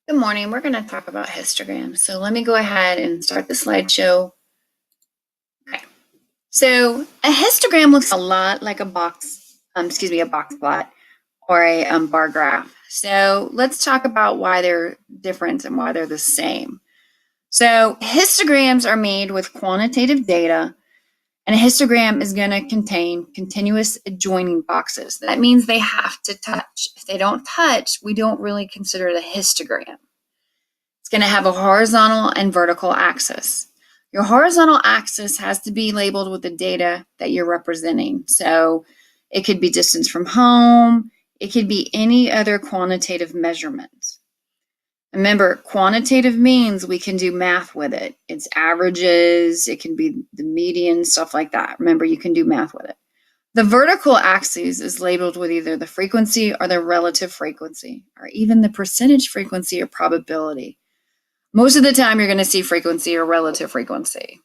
Good morning. We're going to talk about histograms. So let me go ahead and start the slideshow. Okay. So a histogram looks a lot like a box plot or a bar graph. So let's talk about why they're different and why they're the same. So histograms are made with quantitative data, and a histogram is going to contain continuous adjoining boxes. That means they have to touch. If they don't touch, we don't really consider it a histogram. It's going to have a horizontal and vertical axis. Your horizontal axis has to be labeled with the data that you're representing. So it could be distance from home. It could be any other quantitative measurement. Remember, quantitative means we can do math with it. It's averages, it can be the median, stuff like that. Remember, you can do math with it. The vertical axis is labeled with either the frequency or the relative frequency, or even the percentage frequency or probability. Most of the time, you're going to see frequency or relative frequency.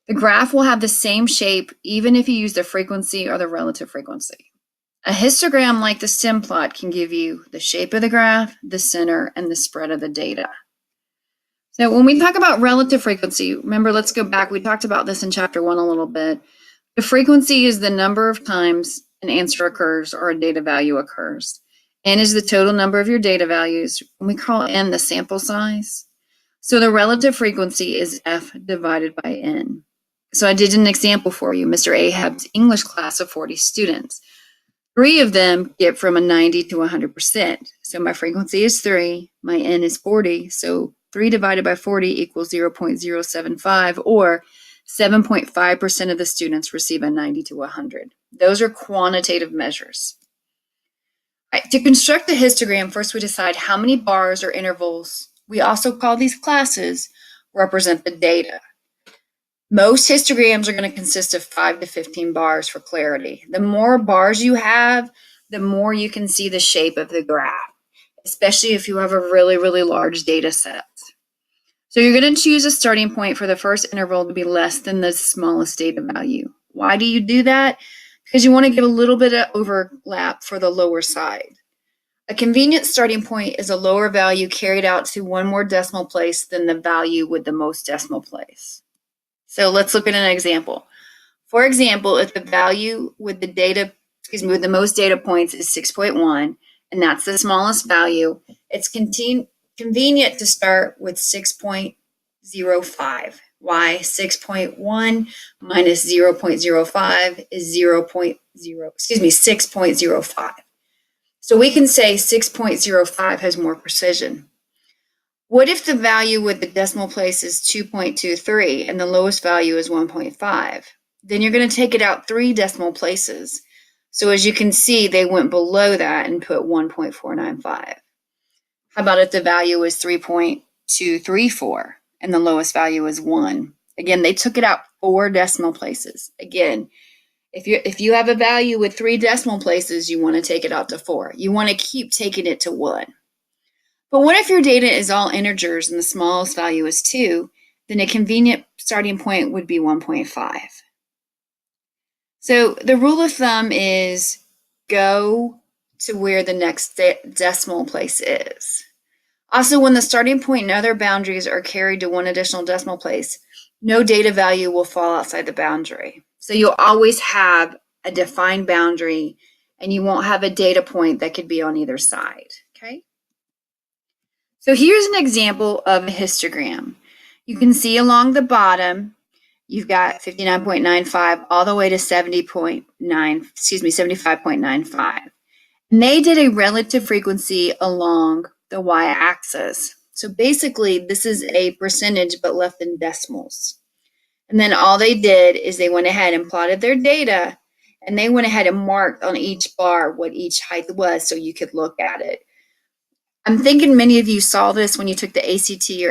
The graph will have the same shape even if you use the frequency or the relative frequency. A histogram like the stem plot can give you the shape of the graph, the center, and the spread of the data. So when we talk about relative frequency, remember, let's go back. We talked about this in chapter 1 a little bit. The frequency is the number of times an answer occurs or a data value occurs. N is the total number of your data values. And we call N the sample size. So the relative frequency is F divided by N. So I did an example for you. Mr. Ahab's English class of 40 students. 3 of them get from a 90 to 100%. So my frequency is 3, my N is 40. So 3 divided by 40 equals 0.075, or 7.5% of the students receive a 90 to 100. Those are quantitative measures. Right, to construct a histogram, first we decide how many bars or intervals, we also call these classes, represent the data. Most histograms are going to consist of 5 to 15 bars for clarity. The more bars you have, the more you can see the shape of the graph, especially if you have a really, really large data set. So you're going to choose a starting point for the first interval to be less than the smallest data value. Why do you do that? Because you want to give a little bit of overlap for the lower side. A convenient starting point is a lower value carried out to one more decimal place than the value with the most decimal place. So let's look at an example. For example, if the value with the most data points is 6.1, and that's the smallest value, it's convenient to start with 6.05. Why? 6.1 minus 0.05 is 6.05. So we can say 6.05 has more precision. What if the value with the decimal place is 2.23 and the lowest value is 1.5? Then you're going to take it out 3 decimal places. So as you can see, they went below that and put 1.495. How about if the value is 3.234 and the lowest value is 1? Again, they took it out 4 decimal places. Again, if you have a value with 3 decimal places, you want to take it out to 4. You want to keep taking it to 1. But what if your data is all integers and the smallest value is 2? Then a convenient starting point would be 1.5. So the rule of thumb is go to where the next decimal place is. Also, when the starting point and other boundaries are carried to one additional decimal place, no data value will fall outside the boundary. So you'll always have a defined boundary, and you won't have a data point that could be on either side, okay? So here's an example of a histogram. You can see along the bottom, you've got 59.95 all the way to 75.95. And they did a relative frequency along the y-axis. So basically, this is a percentage but left in decimals. And then all they did is they went ahead and plotted their data, and they went ahead and marked on each bar what each height was so you could look at it. I'm thinking many of you saw this when you took the ACT or